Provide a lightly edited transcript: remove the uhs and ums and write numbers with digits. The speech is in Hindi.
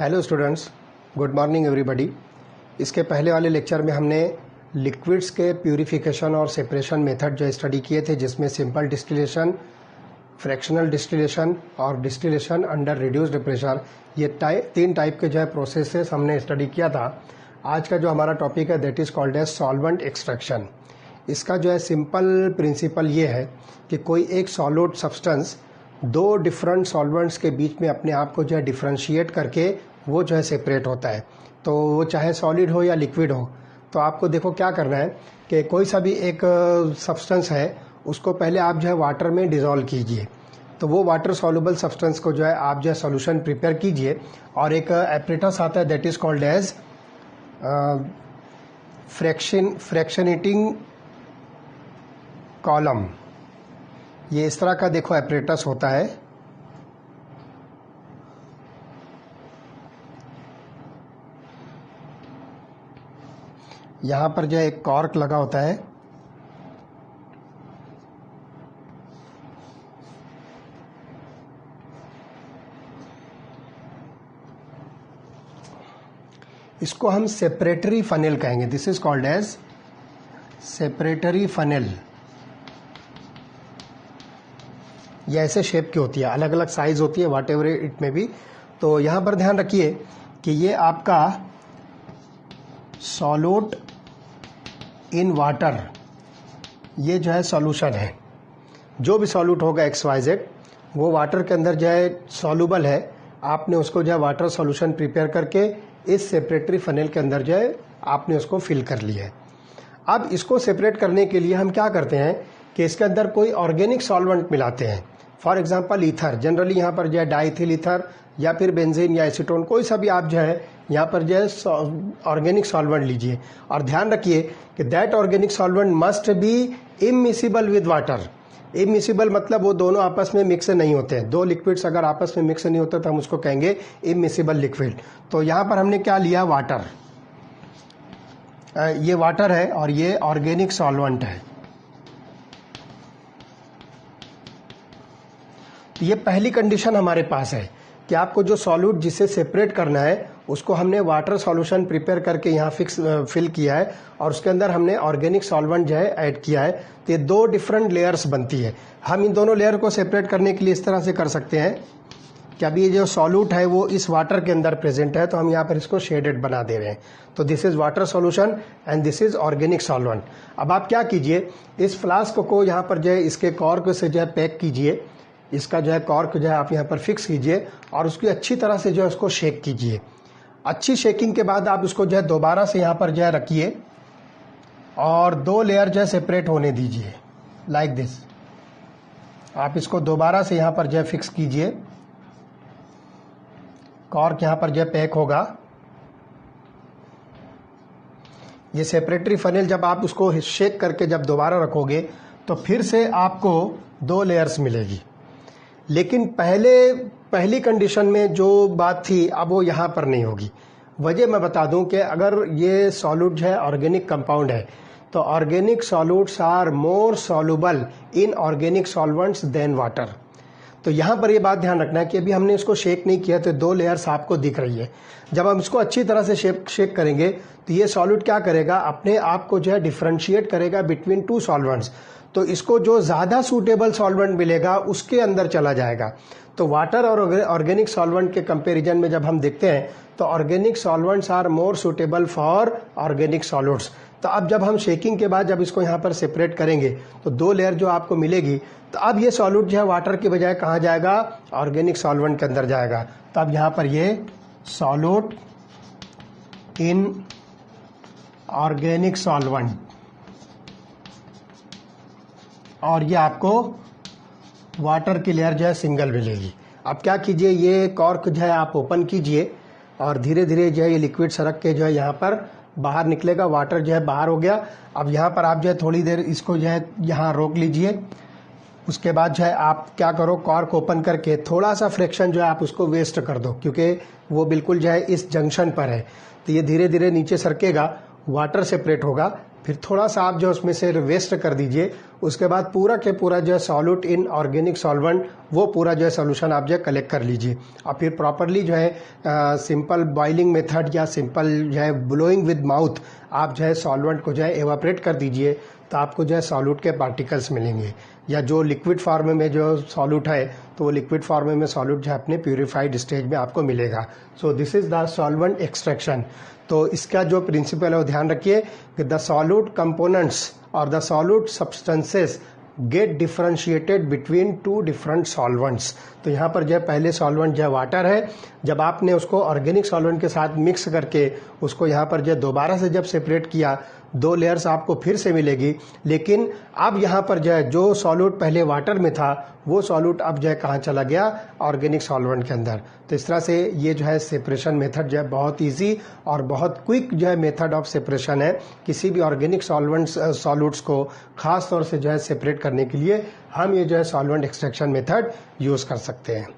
Hello students, good morning everybody. इसके पहले वाले लेक्चर में हमने लिक्विड्स के प्यूरिफिकेशन और सेपरेशन मेथड जो स्टडी किए थे, जिसमें सिंपल डिस्टिलेशन, फ्रैक्शनल डिस्टिलेशन और डिस्टिलेशन अंडर रिड्यूस्ड प्रेशर, ये तीन टाइप के जो है प्रोसेसेस हमने स्टडी किया था। आज का जो हमारा टॉपिक है that is called as solvent extraction. इसका जो है सिंपल प्रिंसिपल ये है कि कोई एक सॉलिड सब्सटेंस दो डिफरेंट सॉल्वेंट्स के बीच में अपने आप को जो है डिफ्रेंशिएट करके वो जो है सेपरेट होता है। तो वो चाहे सॉलिड हो या लिक्विड हो, तो आपको देखो क्या करना है कि कोई सा भी एक सब्सटेंस है उसको पहले आप जो है वाटर में डिज़ोल्व कीजिए। तो वो वाटर सॉल्युबल सब्सटेंस को जो है आप जो है सॉल्यूशन प्रिपेयर कीजिए और एक एपरेटस आता है that is called as fractionating column. ये इस तरह का देखो एपरेटस होता है। यहाँ पर जो है एक कॉर्क लगा होता है। इसको हम सेपरेटरी फनेल कहेंगे। This is called as separatory funnel. ये ऐसे शेप की होती है, अलग अलग साइज होती है, वाट एवर इट में भी। तो यहाँ पर ध्यान रखिए कि ये आपका सॉल्यूट इन वाटर, ये जो है सॉल्यूशन है। जो भी सॉल्यूट होगा XYZ वो वाटर के अंदर जो है सॉल्यूबल है। आपने उसको जो है वाटर सॉल्यूशन प्रिपेयर करके इस सेपरेटरी फनेल के अंदर जो है आपने उसको फिल कर लिया है। अब इसको सेपरेट करने के लिए हम क्या करते हैं कि इसके अंदर कोई ऑर्गेनिक सॉल्वेंट मिलाते हैं। फॉर एग्जांपल ईथर, जनरली यहाँ पर जो है डाइथिल ईथर या फिर बेंजीन या एसीटोन, कोई सा भी आप जो है यहाँ पर जो है ऑर्गेनिक सॉल्वेंट लीजिए। और ध्यान रखिए कि that organic solvent must be immiscible with water. Immiscible मतलब वो दोनों आपस में मिक्स नहीं होते हैं। दो लिक्विड्स अगर आपस में मिक्स नहीं होते तो हम उसको कहेंगे इमिसिबल लिक्विड। तो यहाँ पर हमने क्या लिया, वाटर। ये वाटर है और ये ऑर्गेनिक सॉल्वेंट है। तो ये पहली कंडीशन हमारे पास है कि आपको जो सॉल्यूट जिसे सेपरेट करना है उसको हमने वाटर सॉल्यूशन प्रिपेयर करके यहाँ फिल किया है और उसके अंदर हमने ऑर्गेनिक सॉल्वेंट जो है ऐड किया है। तो ये दो डिफरेंट लेयर्स बनती है। हम इन दोनों लेयर को सेपरेट करने के लिए इस तरह से कर सकते हैं कि अभी ये जो सॉल्यूट है वो इस वाटर के अंदर प्रेजेंट है, तो हम यहाँ पर इसको शेडेड बना दे रहे हैं। तो this is water solution and this is organic solvent. अब आप क्या कीजिए, इस फ्लास्क को यहाँ पर जो है इसके कॉर्क से जो है पैक कीजिए। इसका जो है कॉर्क जो है आप यहाँ पर फिक्स कीजिए और उसकी अच्छी तरह से जो है उसको शेक कीजिए। अच्छी शेकिंग के बाद आप इसको जो है दोबारा से यहाँ पर जो है रखिए और दो लेयर जो है सेपरेट होने दीजिए लाइक दिस। आप इसको दोबारा से यहाँ पर जो है फिक्स कीजिए। कॉर्क यहाँ पर जो है पैक होगा। ये सेपरेटरी फनेल जब आप उसको शेक करके जब दोबारा रखोगे तो फिर से आपको दो लेयर्स मिलेगी। लेकिन पहली कंडीशन में जो बात थी अब वो यहाँ पर नहीं होगी। वजह मैं बता दूं कि अगर ये सॉल्यूट है ऑर्गेनिक कंपाउंड है तो organic solutes are more soluble in organic solvents than water. तो यहाँ पर ये बात ध्यान रखना है कि अभी हमने इसको शेक नहीं किया तो दो लेयर्स आपको दिख रही है। जब हम इसको अच्छी तरह से शेक करेंगे तो ये सॉल्यूट क्या करेगा, अपने आप को जो है डिफरेंशिएट करेगा बिटवीन टू सॉल्वेंट्स। तो इसको जो ज़्यादा सूटेबल सॉल्वेंट मिलेगा उसके अंदर चला जाएगा। तो वाटर और ऑर्गेनिक सॉल्वेंट के कंपैरिजन में जब हम देखते हैं तो organic solvents are more suitable for organic solutes. तो अब जब हम शेकिंग के बाद जब इसको यहाँ पर सेपरेट करेंगे तो दो लेयर जो आपको मिलेगी, तो अब ये सॉल्यूट जो है वाटर के बजाय कहाँ जाएगा, ऑर्गेनिक सॉल्वेंट के अंदर जाएगा। तो अब यहाँ पर ये सॉल्यूट इन ऑर्गेनिक सॉल्वेंट और ये आपको वाटर की लेयर जो है सिंगल मिलेगी। अब क्या कीजिए, ये कॉर्क जो है आप ओपन कीजिए और धीरे धीरे जो है ये लिक्विड सरक के जो है यहाँ पर बाहर निकलेगा। वाटर जो है बाहर हो गया। अब यहाँ पर आप जो है थोड़ी देर इसको जो है यहाँ रोक लीजिए। उसके बाद जो है आप क्या करो, कॉर्क ओपन करके थोड़ा सा फ्रैक्शन जो है आप उसको वेस्ट कर दो, क्योंकि वो बिल्कुल जो है इस जंक्शन पर है। तो ये धीरे धीरे नीचे सरकेगा, वाटर सेपरेट होगा, फिर थोड़ा सा आप जो उसमें से वेस्ट कर दीजिए, उसके बाद पूरा के पूरा जो है सॉल्यूट इन ऑर्गेनिक सॉल्वेंट वो पूरा जो है सोल्यूशन आप जो है कलेक्ट कर लीजिए और फिर प्रॉपरली जो है सिंपल बॉइलिंग मेथड या सिंपल जो है ब्लोइंग विद माउथ आप जो है सॉल्वेंट को जो है एवापरेट कर दीजिए, तो आपको जो है सॉल्यूट के पार्टिकल्स मिलेंगे। या जो लिक्विड फॉर्म में जो सॉल्यूट है तो वो लिक्विड फॉर्म में सॉल्यूट जो है अपने प्यूरिफाइड स्टेज में आपको मिलेगा। So this is the solvent extraction. तो इसका जो प्रिंसिपल है वो ध्यान रखिए कि द सॉल्यूट कंपोनेंट्स और the solute substances get differentiated between two different solvents. तो यहाँ पर जो है पहले सॉल्वेंट जो है वाटर है, जब आपने उसको ऑर्गेनिक सॉल्वेंट के साथ मिक्स करके उसको यहाँ पर जो दोबारा से जब सेपरेट किया, 2 लेयर्स आपको फिर से मिलेगी। लेकिन अब यहाँ पर जो है जो सॉल्यूट पहले वाटर में था वो सॉल्यूट अब जो है कहाँ चला गया, ऑर्गेनिक सॉल्वेंट के अंदर। तो इस तरह से ये जो है सेपरेशन मेथड जो है बहुत इजी और बहुत क्विक जो है मेथड ऑफ सेपरेशन है। किसी भी ऑर्गेनिक सॉल्यूट्स को खास तौर से जो है सेपरेट करने के लिए हम ये जो है सॉल्वेंट एक्सट्रैक्शन मेथड यूज़ कर सकते हैं।